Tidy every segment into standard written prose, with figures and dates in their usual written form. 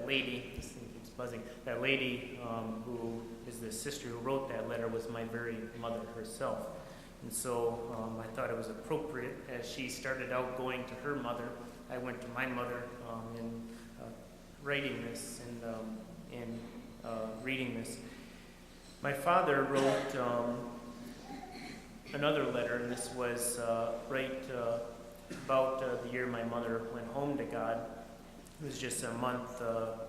lady, this thing keeps buzzing, that lady who is the sister who wrote that letter was my very mother herself. And so I thought it was appropriate as she started out going to her mother. I went to my mother in writing this and reading this. My father wrote another letter, and this was right about the year my mother went home to God. It was just a month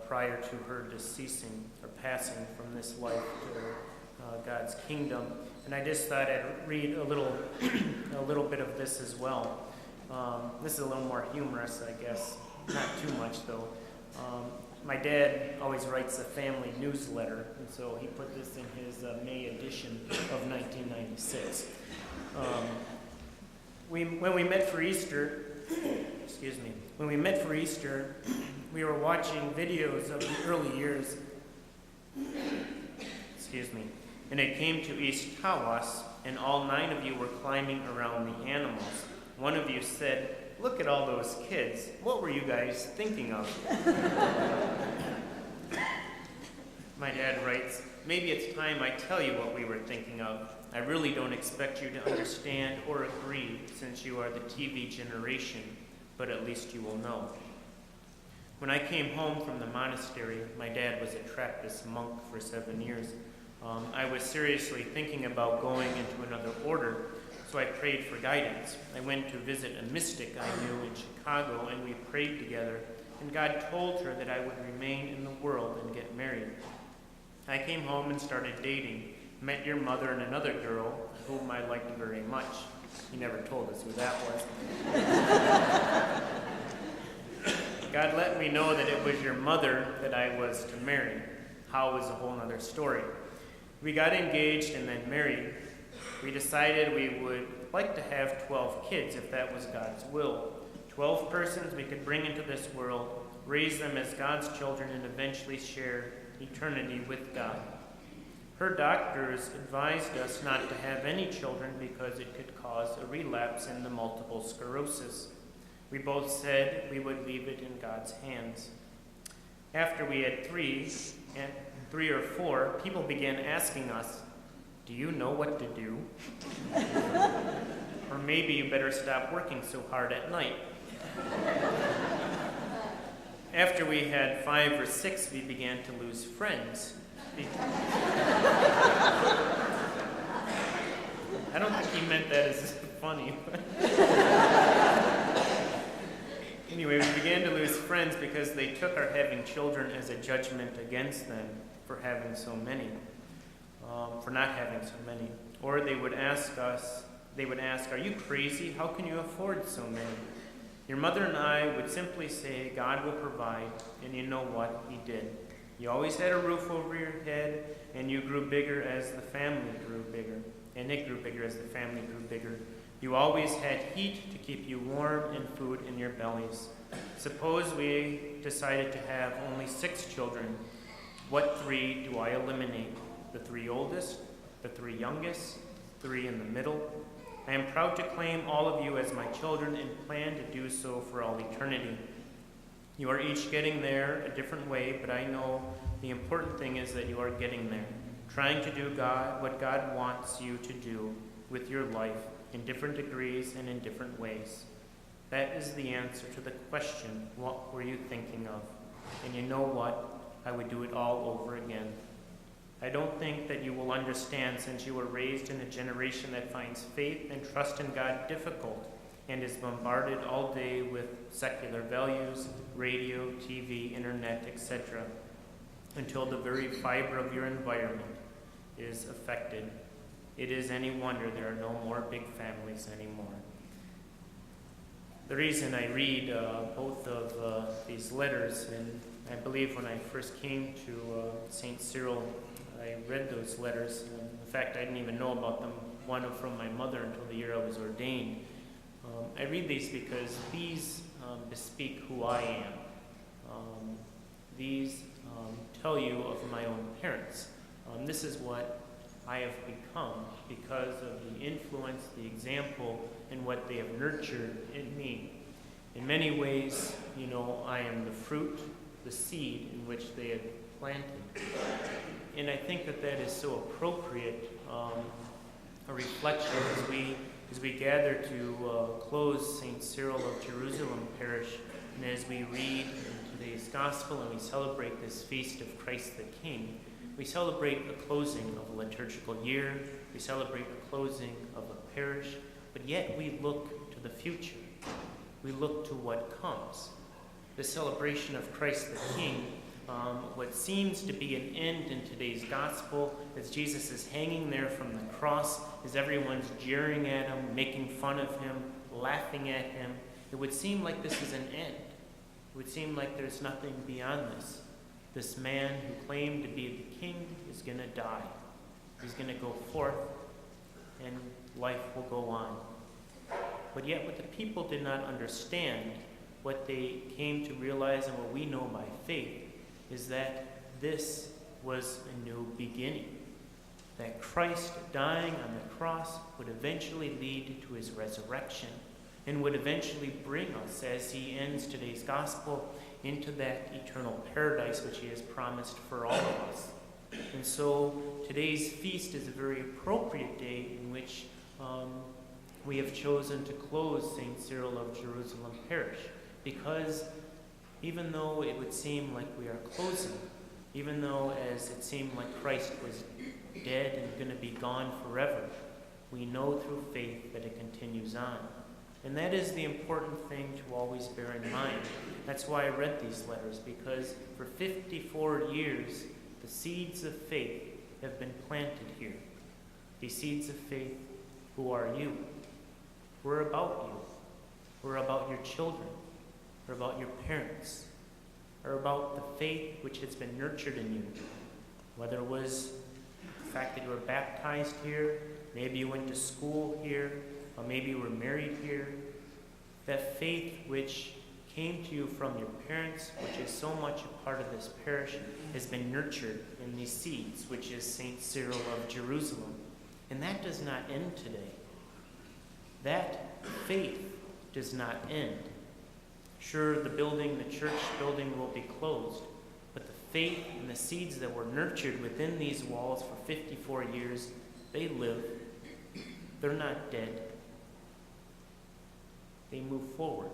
prior to her deceasing or passing from this life to God's kingdom. And I just thought I'd read a little bit of this as well. This is a little more humorous, I guess. Not too much, though. My dad always writes a family newsletter, and so he put this in his May edition of 1996. When we met for Easter, we were watching videos of the early years. And it came to East Tawas, and all 9 of you were climbing around the animals. One of you said, "Look at all those kids. What were you guys thinking of?" My dad writes, "Maybe it's time I tell you what we were thinking of. I really don't expect you to understand or agree since you are the TV generation, but at least you will know. When I came home from the monastery, my dad was a Trappist monk for 7 years. I was seriously thinking about going into another order, so I prayed for guidance. I went to visit a mystic I knew in Chicago, and we prayed together, and God told her that I would remain in the world and get married. I came home and started dating, met your mother and another girl whom I liked very much." He never told us who that was. "God let me know that it was your mother that I was to marry. How is a whole other story. We got engaged and then married. We decided we would like to have 12 kids if that was God's will. 12 persons we could bring into this world, raise them as God's children, and eventually share eternity with God. Her doctors advised us not to have any children because it could cause a relapse in the multiple sclerosis. We both said we would leave it in God's hands. After we had three or four, people began asking us, 'Do you know what to do?' Or maybe you better stop working so hard at night." After we had 5 or 6, we began to lose friends. I don't think he meant that as funny. Anyway, we began to lose friends because they took our having children as a judgment against them for having so many, for not having so many. Or they would ask, "Are you crazy? How can you afford so many?" Your mother and I would simply say, "God will provide," and you know what? He did. You always had a roof over your head, and you grew bigger as the family grew bigger, and it grew bigger as the family grew bigger. You always had heat to keep you warm and food in your bellies. Suppose we decided to have only 6 children. What 3 do I eliminate? The 3 oldest, the 3 youngest, 3 in the middle? I am proud to claim all of you as my children and plan to do so for all eternity. You are each getting there a different way, but I know the important thing is that you are getting there, trying to do what God wants you to do with your life in different degrees and in different ways. That is the answer to the question, what were you thinking of? And you know what? I would do it all over again. I don't think that you will understand since you were raised in a generation that finds faith and trust in God difficult and is bombarded all day with secular values, radio, TV, internet, etc., until the very fiber of your environment is affected. It is any wonder there are no more big families anymore. The reason I read both of these letters, and I believe when I first came to St. Cyril, I read those letters. In fact, I didn't even know about them, one from my mother, until the year I was ordained. I read these because these bespeak who I am. These tell you of my own parents. This is what I have become because of the influence, the example, and what they have nurtured in me. In many ways, I am the fruit the seed in which they had planted. And I think that that is so appropriate, a reflection as we gather to close St. Cyril of Jerusalem parish, and as we read in today's gospel and we celebrate this feast of Christ the King. We celebrate the closing of a liturgical year, we celebrate the closing of a parish, but yet we look to the future. We look to what comes. The celebration of Christ the King, what seems to be an end in today's gospel, as Jesus is hanging there from the cross, as everyone's jeering at him, making fun of him, laughing at him, it would seem like this is an end. It would seem like there's nothing beyond this. This man who claimed to be the king is going to die. He's going to go forth, and life will go on. But yet what the people did not understand, what they came to realize and what we know by faith, is that this was a new beginning. That Christ dying on the cross would eventually lead to his resurrection and would eventually bring us, as he ends today's gospel, into that eternal paradise which he has promised for all of us. And so today's feast is a very appropriate day in which we have chosen to close St. Cyril of Jerusalem parish, because even though it would seem like we are closing, even though as it seemed like Christ was dead and going to be gone forever, we know through faith that it continues on. And that is the important thing to always bear in mind. That's why I read these letters, because for 54 years, the seeds of faith have been planted here. These seeds of faith, who are you? We're about you. We're about your children. We're about your parents. We're about the faith which has been nurtured in you. Whether it was the fact that you were baptized here, maybe you went to school here, or maybe you were married here. That faith which came to you from your parents, which is so much a part of this parish, has been nurtured in these seeds, which is St. Cyril of Jerusalem. And that does not end today. That faith does not end. Sure, the church building will be closed, but the faith and the seeds that were nurtured within these walls for 54 years, they live. They're not dead. They move forward.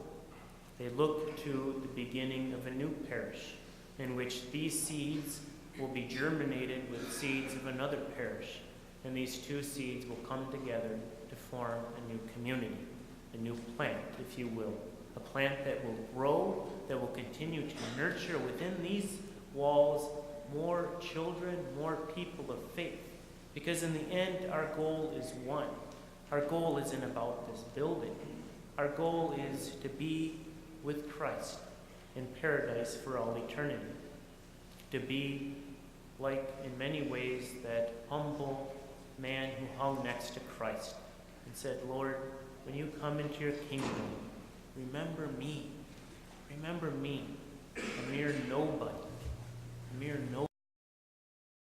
They look to the beginning of a new parish in which these seeds will be germinated with seeds of another parish, and these two seeds will come together to form a new community, a new plant, if you will, a plant that will grow, that will continue to nurture within these walls more children, more people of faith. Because in the end, our goal is one. Our goal isn't about this building. Our goal is to be with Christ in paradise for all eternity. To be like, in many ways, that humble man who hung next to Christ and said, Lord, when you come into your kingdom, remember me. Remember me, a mere nobody, a mere nobody.